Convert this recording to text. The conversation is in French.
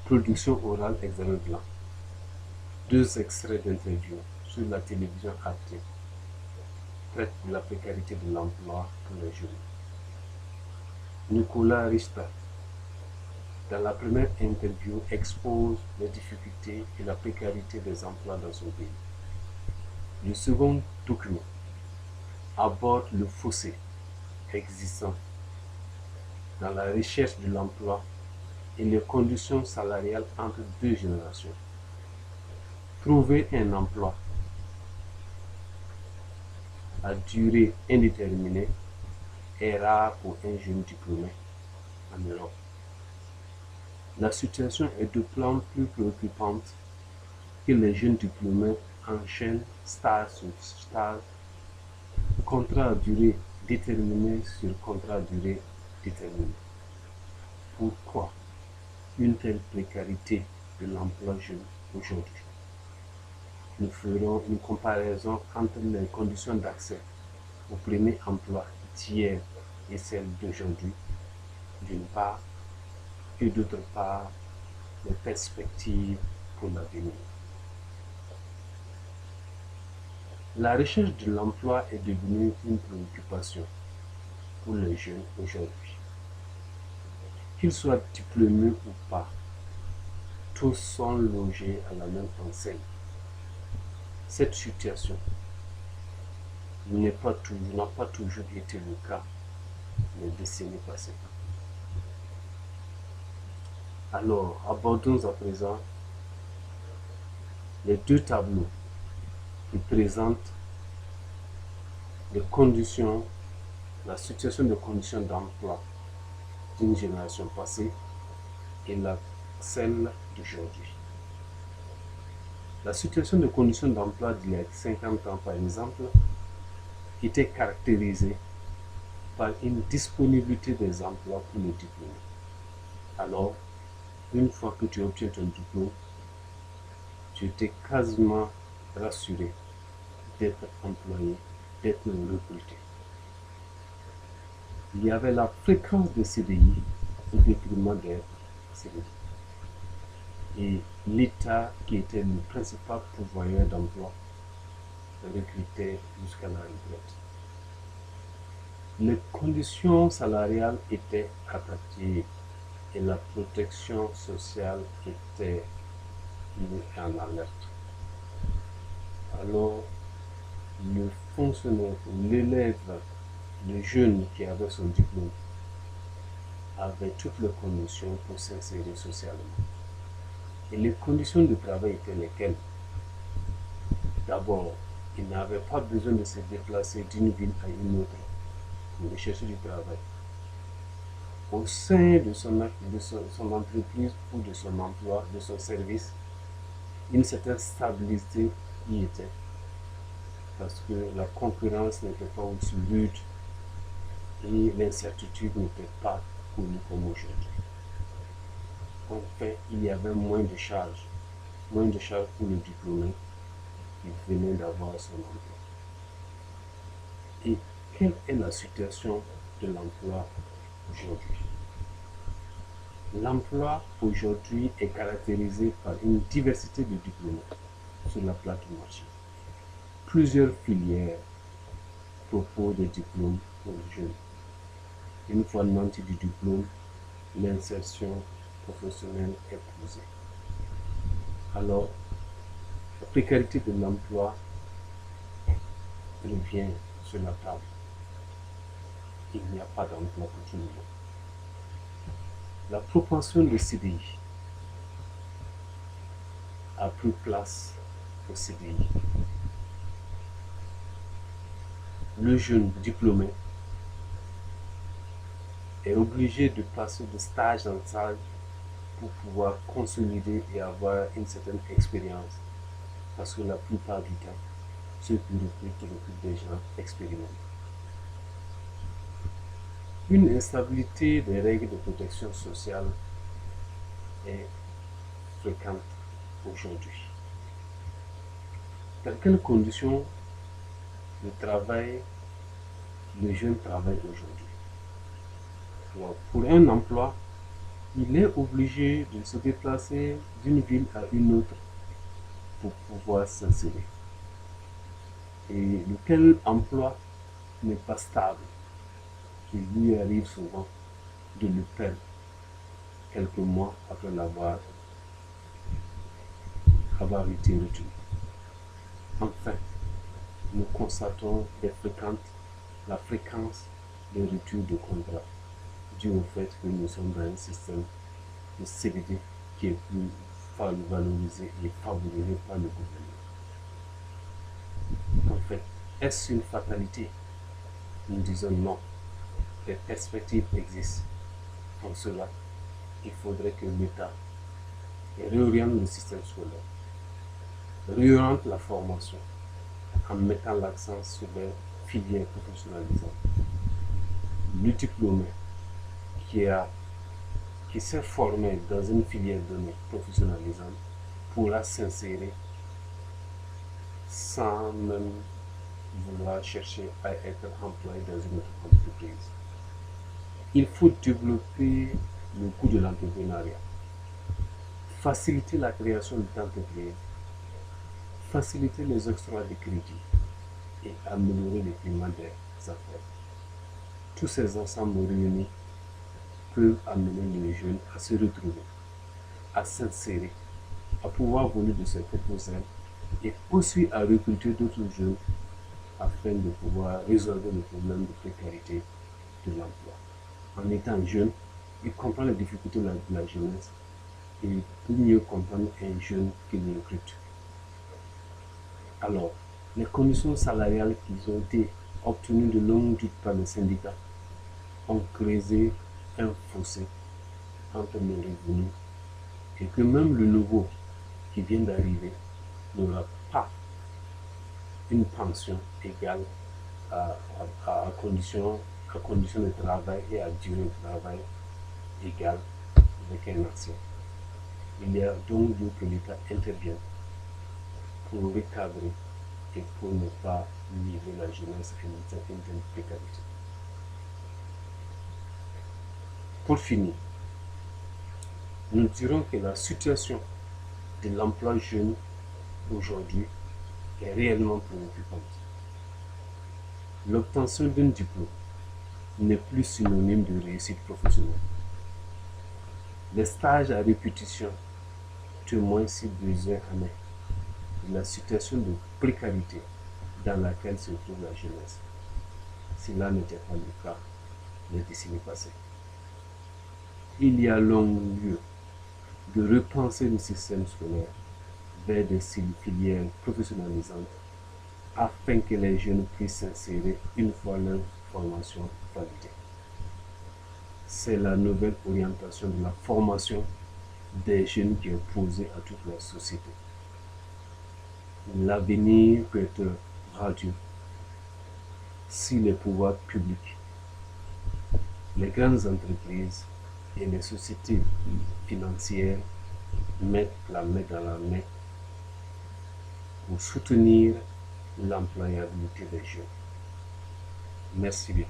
Production orale, examen blanc. 2 extraits d'interview sur la télévision Arte traite de la précarité de l'emploi pour les jeunes. Nicolas Richter, dans la première interview, expose les difficultés et la précarité des emplois dans son pays. Le second document aborde le fossé existant dans la recherche de l'emploi et les conditions salariales entre 2 générations. Trouver un emploi à durée indéterminée est rare pour un jeune diplômé en Europe. La situation est de plus en plus préoccupante que les jeunes diplômés enchaînent stage sur stage, contrat à durée déterminée sur contrat à durée déterminée. Pourquoi une telle précarité de l'emploi jeune aujourd'hui? Nous ferons une comparaison entre les conditions d'accès au premier emploi d'hier et celles d'aujourd'hui, d'une part, et d'autre part, les perspectives pour l'avenir. La recherche de l'emploi est devenue une préoccupation pour les jeunes aujourd'hui. Qu'ils soient diplômés ou pas, tous sont logés à la même enseigne. Cette situation n'a pas toujours été le cas les décennies passées. Alors, abordons à présent les 2 tableaux qui présentent les conditions, la situation de conditions d'emploi d'une génération passée et celle d'aujourd'hui. La situation de conditions d'emploi d'il y a 50 ans, par exemple, était caractérisée par une disponibilité des emplois pour les diplômés. Alors, une fois que tu obtiens ton diplôme, tu étais quasiment rassuré d'être employé, d'être recruté. Il y avait la fréquence de CDI au détriment des CDI. Et l'État, qui était le principal pourvoyeur d'emploi, recrutait jusqu'à la retraite. Les conditions salariales étaient attractives et la protection sociale était en alerte. Alors, le fonctionnaire, l'élève, le jeune qui avait son diplôme avait toutes les conditions pour s'insérer socialement. Et les conditions de travail étaient lesquelles? D'abord, il n'avait pas besoin de se déplacer d'une ville à une autre pour rechercher du travail. Au sein de son entreprise ou de son emploi, de son service, une certaine stabilité y était. Parce que la concurrence n'était pas aussi rude et l'incertitude n'était pas connue comme aujourd'hui. Enfin, il y avait moins de charges pour le diplômé qui venait d'avoir son emploi. Et quelle est la situation de l'emploi aujourd'hui? L'emploi aujourd'hui est caractérisé par une diversité de diplômés sur la place du marché. Plusieurs filières proposent des diplômes pour les jeunes. Une fois nanti du diplôme, l'insertion professionnelle est posée. Alors, la précarité de l'emploi revient sur la table. Il n'y a pas d'emploi pour tout le monde. La propension de CDI a pris place au CDI. Le jeune diplômé est obligé de passer de stage en stage pour pouvoir consolider et avoir une certaine expérience. Parce que la plupart du temps, ceux qui recrutent des gens expérimentés. Une instabilité des règles de protection sociale est fréquente aujourd'hui. Dans quelles conditions de travail le jeune travaille aujourd'hui? Pour un emploi, il est obligé de se déplacer d'une ville à une autre pour pouvoir s'insérer. Et lequel emploi n'est pas stable. Il lui arrive souvent de le perdre quelques mois après avoir été retenu. Enfin, nous constatons la fréquence des retours de contrat dû au fait que nous sommes dans un système de CDD qui est plus valorisé et favorisé par le gouvernement. En fait, est-ce une fatalité? Nous disons non. Les perspectives existent. En cela, il faudrait que l'État réoriente le système scolaire, réoriente la formation en mettant l'accent sur les filières professionnalisantes. Le diplômé qui s'est formé dans une filière donnée professionnalisante pourra s'insérer sans même vouloir chercher à être employé dans une autre entreprise. Il faut développer le coût de l'entrepreneuriat, faciliter la création d'entreprises, faciliter les octrois de crédit et améliorer le climat des affaires. Tous ces ensembles réunis peuvent amener les jeunes à se retrouver, à s'insérer, à pouvoir voler de ses propres ailes et aussi à recruter d'autres jeunes afin de pouvoir résoudre le problème de précarité de l'emploi. En étant jeune, il comprend les difficultés de la jeunesse et il peut mieux comprendre un jeune qu'il recrute. Alors, les conditions salariales qui ont été obtenues de longue date par les syndicats ont creusé un fossé entre les revenus et que même le nouveau qui vient d'arriver n'aura pas une pension égale à condition de travail et à durée de travail égale avec un ancien. Il y a donc lieu que l'État intervienne pour recadrer et pour ne pas livrer la jeunesse à une certaine précarité. Pour finir, nous dirons que la situation de l'emploi jeune aujourd'hui est réellement préoccupante. L'obtention d'un diplôme n'est plus synonyme de réussite professionnelle. Les stages à répétition témoignent si besoin en est de la situation de précarité dans laquelle se trouve la jeunesse. Cela n'était pas le cas les décennies passées. Il y a long lieu de repenser le système scolaire vers des filières professionnalisantes afin que les jeunes puissent s'insérer une fois leur formation validée. C'est la nouvelle orientation de la formation des jeunes qui est posée à toute la société. L'avenir peut être radieux si les pouvoirs publics, les grandes entreprises et les sociétés financières mettent la main dans la main pour soutenir l'employabilité des jeunes. Merci bien.